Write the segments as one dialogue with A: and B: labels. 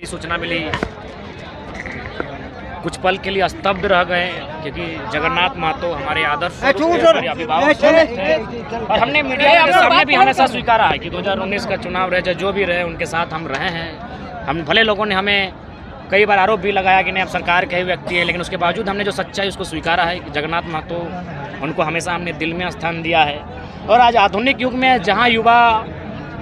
A: सूचना मिली, कुछ पल के लिए स्तब्ध रह गए, क्योंकि जगन्नाथ महतो हमारे आदर्श अभिभावक थे और हमने मीडिया के सामने भी हमेशा स्वीकारा है कि 2019 का चुनाव रहे, जो भी रहे उनके साथ हम रहे हैं। हम भले लोगों ने हमें कई बार आरोप भी लगाया कि नहीं आप सरकार के ही व्यक्ति है, लेकिन उसके बावजूद हमने जो सच्चाई उसको स्वीकारा है कि जगन्नाथ महतो, उनको हमेशा हमने दिल में स्थान दिया है। और आज आधुनिक युग में जहाँ युवा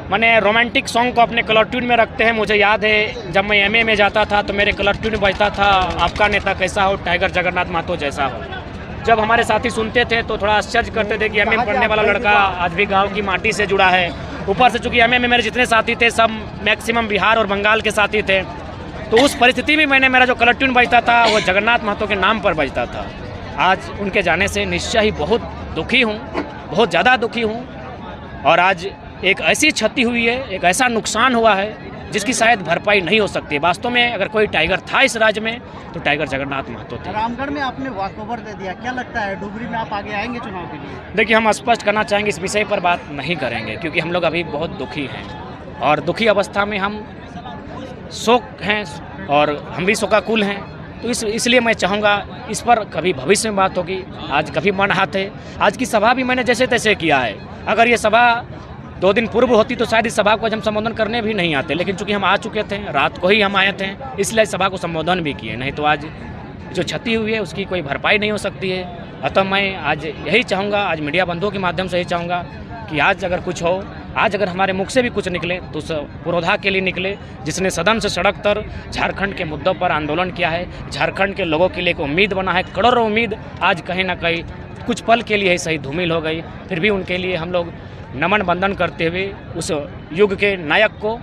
A: मैंने रोमांटिक सॉन्ग को अपने कलर ट्यून में रखते हैं, मुझे याद है जब मैं एमए में जाता था तो मेरे कलर ट्यून बजता था, आपका नेता कैसा हो, टाइगर जगन्नाथ महतो जैसा हो। जब हमारे साथी सुनते थे तो थोड़ा आश्चर्य करते थे कि एमए में पढ़ने वाला लड़का आज भी गांव की माटी से जुड़ा है। ऊपर से चूँकि एमए में मेरे जितने साथी थे सब मैक्सिमम बिहार और बंगाल के साथी थे, तो उस परिस्थिति में मेरा जो कलर ट्यून बजता था वो जगन्नाथ महतो के नाम पर बजता था। आज उनके जाने से निश्चय ही बहुत दुखी हूँ, बहुत ज़्यादा दुखी हूँ। और आज एक ऐसी क्षति हुई है, एक ऐसा नुकसान हुआ है जिसकी शायद भरपाई नहीं हो सकती। वास्तव में अगर कोई टाइगर था इस राज्य में तो टाइगर जगन्नाथ महतो थे।
B: रामगढ़ में आपने वॉकओवर दे दिया, क्या लगता है डुगरी में आप आगे आएंगे चुनाव के लिए?
A: देखिए, हम स्पष्ट करना चाहेंगे इस विषय पर बात नहीं करेंगे, क्योंकि हम लोग अभी बहुत दुखी हैं और दुखी अवस्था में हम शोक हैं और हम भी शोकाकुल हैं। तो इसलिए मैं चाहूँगा इस पर कभी भविष्य में बात होगी। आज कभी मन हाथ है, आज की सभा भी मैंने जैसे तैसे किया है। अगर ये सभा 2 दिन पूर्व होती तो शायद इस सभा को हम संबोधन करने भी नहीं आते, लेकिन चूंकि हम आ चुके थे, रात को ही हम आए थे, इसलिए इस सभा को संबोधन भी किए। नहीं तो आज जो क्षति हुई है उसकी कोई भरपाई नहीं हो सकती है। अतः मैं आज यही चाहूँगा, आज मीडिया बंधुओं के माध्यम से यही चाहूँगा कि आज अगर कुछ हो, आज अगर हमारे मुख से भी कुछ निकले तो उस पुरोधा के लिए निकले जिसने सदन से सड़क तर झारखंड के मुद्दों पर आंदोलन किया है, झारखंड के लोगों के लिए एक उम्मीद बना है। करोड़ों उम्मीद आज कहीं ना कहीं कुछ पल के लिए ही सही धूमिल हो गई। फिर भी उनके लिए हम लोग नमन बंदन करते हुए उस युग के नायक को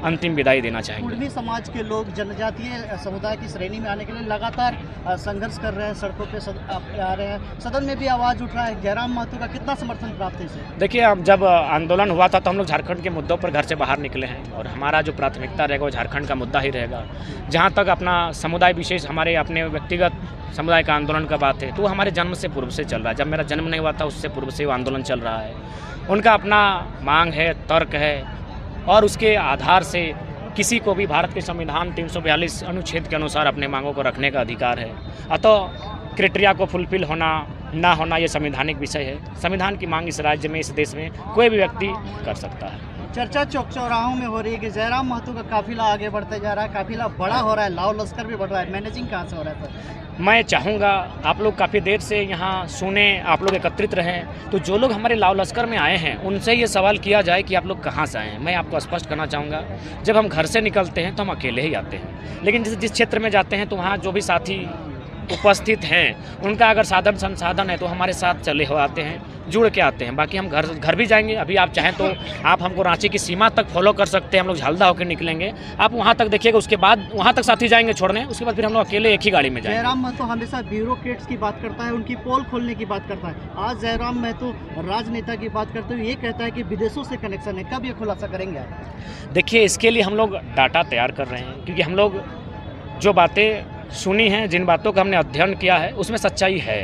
A: अंतिम विदाई देना चाहेंगे।
B: कुर्मी समाज के लोग जनजातीय समुदाय की श्रेणी में आने के लिए लगातार संघर्ष कर रहे हैं, सड़कों पे आ रहे हैं, सदन में भी आवाज़ उठ रहा है। जयराम महतो का कितना समर्थन प्राप्त है इसे?
A: देखिए, अब जब आंदोलन हुआ था तो हम लोग झारखंड के मुद्दों पर घर से बाहर निकले हैं और हमारा जो प्राथमिकता रहेगा वो झारखंड का मुद्दा ही रहेगा। जहाँ तक अपना समुदाय विशेष, हमारे अपने व्यक्तिगत समुदाय का आंदोलन का बात है तो वो हमारे जन्म से पूर्व से चल रहा है। जब मेरा जन्म नहीं हुआ था उससे पूर्व से वो आंदोलन चल रहा है। उनका अपना मांग है, तर्क है और उसके आधार से किसी को भी भारत के संविधान 342 अनुच्छेद के अनुसार अपने मांगों को रखने का अधिकार है। अतः क्राइटेरिया को फुलफिल होना ना होना ये संवैधानिक विषय है। संविधान की मांग इस राज्य में, इस देश में कोई भी व्यक्ति कर सकता है।
B: चर्चा चौक चौराहों में हो रही है कि जयराम महतो का काफिला आगे बढ़ते जा रहा है, काफिला बड़ा हो रहा है, लाव लश्कर भी बढ़ रहा है। मैनेजिंग कहाँ से हो रहा है सर?
A: मैं चाहूँगा आप लोग काफ़ी देर से यहाँ सुने, आप लोग एकत्रित रहें, तो जो लोग हमारे लाव लश्कर में आए हैं उनसे ये सवाल किया जाए कि आप लोग कहाँ से आए हैं। मैं आपको स्पष्ट करना चाहूँगा, जब हम घर से निकलते हैं तो हम अकेले ही आते हैं, लेकिन जिस क्षेत्र में जाते हैं तो वहाँ जो भी साथी उपस्थित हैं उनका अगर साधन संसाधन है तो हमारे साथ चले हो आते हैं, जुड़ के आते हैं। बाकी हम घर भी जाएंगे। अभी आप चाहें तो आप हमको रांची की सीमा तक फॉलो कर सकते हैं, हम लोग झालदा होकर निकलेंगे, आप वहाँ तक देखिएगा, उसके बाद वहाँ तक साथी जाएंगे छोड़ने, उसके बाद फिर हम लोग अकेले एक ही गाड़ी में जाएंगे।
B: जयराम महतो हमेशा ब्यूरोक्रेट्स की बात करता है, उनकी पोल खोलने की बात करता है। आज जयराम महतो राजनेता की बात करते हुए ये कहता है कि विदेशों से कनेक्शन है। कब ये खुलासा करेंगे आप?
A: देखिए, इसके लिए हम लोग डाटा तैयार कर रहे हैं, क्योंकि हम लोग जो बातें सुनी हैं, जिन बातों का हमने अध्ययन किया है उसमें सच्चाई है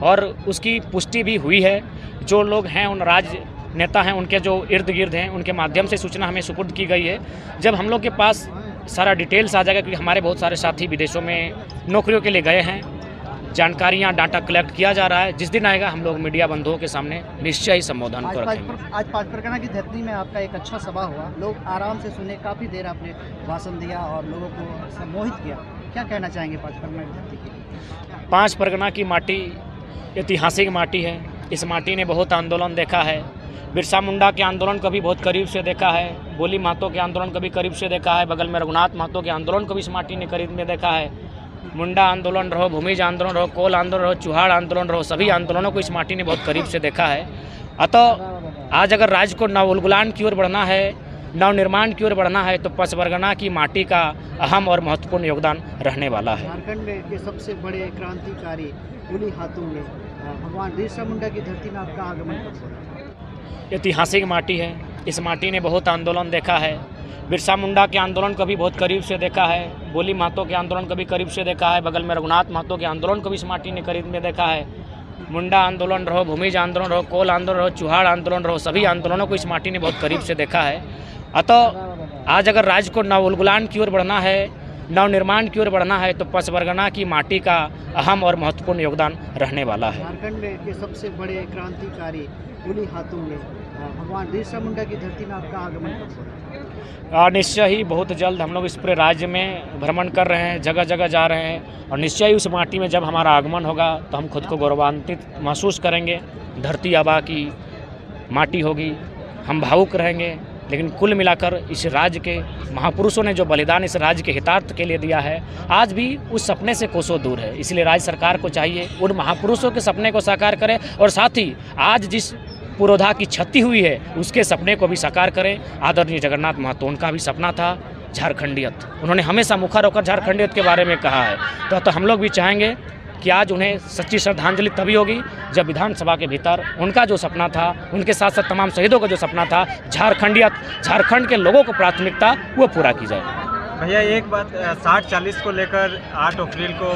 A: और उसकी पुष्टि भी हुई है। जो लोग हैं, उन राजनेता हैं, उनके जो इर्द गिर्द हैं, उनके माध्यम से सूचना हमें सुपुर्द की गई है। जब हम लोग के पास सारा डिटेल्स आ जाएगा, क्योंकि हमारे बहुत सारे साथी विदेशों में नौकरियों के लिए गए हैं, जानकारियाँ, डाटा कलेक्ट किया जा रहा है, जिस दिन आएगा हम लोग मीडिया बंधुओं के सामने निश्चय ही संबोधन को रखेंगे।
B: आज 5 परगना की धरती में आपका एक अच्छा सभा हुआ, लोग आराम से सुने, काफ़ी देर आपने भाषण दिया और लोगों को सम्मोहित किया। क्या कहना चाहेंगे 5 परगना की धरती के?
A: 5 परगना की माटी ऐतिहासिक माटी है। इस माटी ने बहुत आंदोलन देखा है। बिरसा मुंडा के आंदोलन को भी बहुत करीब से देखा है, बोली महतो के आंदोलन को भी करीब से देखा है, बगल में रघुनाथ महतो के आंदोलन को भी इस माटी ने करीब में देखा है। मुंडा आंदोलन रहो, भूमिज आंदोलन रहो, कोल आंदोलन रहो, चुहाड़ आंदोलन रहो, सभी आंदोलनों को इस माटी ने बहुत करीब से देखा है। अतः आज अगर राज्य को नवोन्मुलन की ओर बढ़ना है, नवनिर्माण की ओर बढ़ना है तो 5 परगना की माटी का अहम और महत्वपूर्ण योगदान रहने वाला है।
B: झारखंड में के सबसे बड़े क्रांतिकारी उन्हीं हाथों में भगवान बिरसा मुंडा की धरती में आपका आगमन कब हुआ?
A: ऐतिहासिक माटी है। इस माटी ने बहुत आंदोलन देखा है। बिरसा मुंडा के आंदोलन को भी बहुत करीब से देखा है, बोली महतो के आंदोलन को भी करीब से देखा है, बगल में रघुनाथ महतो के आंदोलन को भी इस माटी ने करीब में देखा है। मुंडा आंदोलन रहो, भूमिज आंदोलन रहो, कोल आंदोलन रहो, चुहाड़ आंदोलन रहो, सभी आंदोलनों को इस माटी ने बहुत करीब से देखा है। अतः आज अगर राज्य को नवोन्मुलन की ओर बढ़ना है, नवनिर्माण की ओर बढ़ना है तो पचपरगना की माटी का अहम और महत्वपूर्ण योगदान रहने वाला है।
B: झारखंड में के सबसे बड़े क्रांतिकारी उन्हीं हाथों में भगवान बिरसा मुंडा की धरती में आपका आगमन कब हो रहा है?
A: निश्चय ही बहुत जल्द हम लोग इस पूरे राज्य में भ्रमण कर रहे हैं, जगह जगह जा रहे हैं और निश्चय ही उस माटी में जब हमारा आगमन होगा तो हम खुद को गौरवान्वित महसूस करेंगे। धरती आबा की माटी होगी, हम भावुक रहेंगे। लेकिन कुल मिलाकर इस राज्य के महापुरुषों ने जो बलिदान इस राज्य के हितार्थ के लिए दिया है, आज भी उस सपने से कोसों दूर है। इसलिए राज्य सरकार को चाहिए उन महापुरुषों के सपने को साकार करे और साथ ही आज जिस पुरोधा की क्षति हुई है उसके सपने को भी साकार करें। आदरणीय जगन्नाथ महतो, उनका भी सपना था झारखंडियत। उन्होंने हमेशा मुखर होकर झारखंडियत के बारे में कहा है। तो हम लोग भी चाहेंगे कि आज उन्हें सच्ची श्रद्धांजलि तभी होगी जब विधानसभा के भीतर उनका जो सपना था, उनके साथ साथ तमाम शहीदों का जो सपना था झारखंडियत, झारखंड के लोगों को प्राथमिकता वो पूरा की जाए।
C: भैया एक बात, 60-40 को लेकर 8 अप्रैल को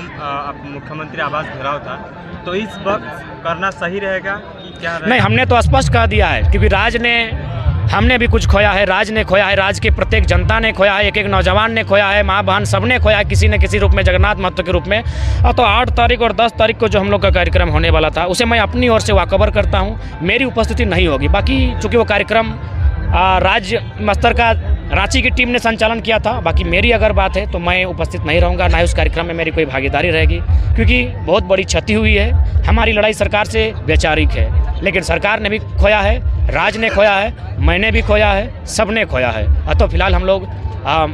C: मुख्यमंत्री आवास घेराव था, तो इस वक्त करना सही रहेगा कि क्या रहेगा?
A: नहीं, हमने तो स्पष्ट कह दिया है क्योंकि हमने भी कुछ खोया है, राज्य ने खोया है, राज्य के प्रत्येक जनता ने खोया है, एक एक नौजवान ने खोया है, माँ बहन सब ने खोया है किसी न किसी रूप में जगन्नाथ महतो के रूप में। तो 8 तारीख और 10 तारीख को जो हम लोग का कार्यक्रम होने वाला था उसे मैं अपनी ओर से वाकबर करता हूँ, मेरी उपस्थिति नहीं होगी। बाकी चूँकि वो कार्यक्रम राज्य स्तर का रांची की टीम ने संचालन किया था, बाकी मेरी अगर बात है तो मैं उपस्थित नहीं रहूँगा, ना ही उस कार्यक्रम में मेरी कोई भागीदारी रहेगी क्योंकि बहुत बड़ी क्षति हुई है। हमारी लड़ाई सरकार से वैचारिक है, लेकिन सरकार ने भी खोया है, राज्य ने खोया है, मैंने भी खोया है, सब ने खोया है। तो फिलहाल हम लोग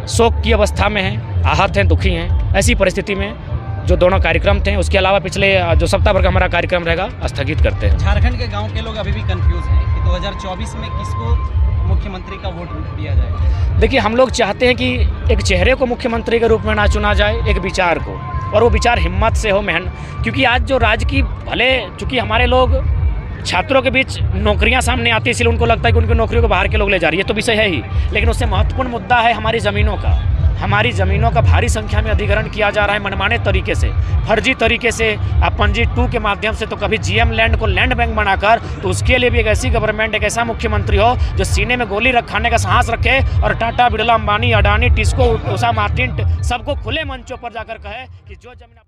A: शोक की अवस्था में हैं, आहत हैं, दुखी हैं। ऐसी परिस्थिति में जो दोनों कार्यक्रम थे, उसके अलावा पिछले जो सप्ताह भर का हमारा कार्यक्रम रहेगा स्थगित करते हैं।
D: झारखंड के गांव के लोग अभी भी कंफ्यूज हैं कि 2024 में किसको मुख्यमंत्री का वोट दिया जाए।
A: देखिए, हम लोग चाहते हैं कि एक चेहरे को मुख्यमंत्री के रूप में ना चुना जाए, एक विचार को, और वो विचार हिम्मत से हो, मेहनत। क्योंकि आज जो राज्य की भले चूँकि हमारे लोग छात्रों के बीच नौकरियां सामने आती है इसलिए उनको लगता है कि उनकी नौकरियों को बाहर के लोग ले जा रही है, तो विषय है ही, लेकिन उससे महत्वपूर्ण मुद्दा है हमारी ज़मीनों का। हमारी ज़मीनों का भारी संख्या में अधिग्रहण किया जा रहा है मनमाने तरीके से, फर्जी तरीके से, पंजी 2 के माध्यम से, तो कभी जीएम लैंड को लैंड बैंक बनाकर, तो उसके लिए भी एक ऐसी गवर्नमेंट, एक ऐसा मुख्यमंत्री हो जो सीने में गोली रखाने का साहस रखे और टाटा, बिरला, अंबानी, अडानी, टिस्को, उषा मार्टिन सबको खुले मंचों पर जाकर कहे कि जो जमीन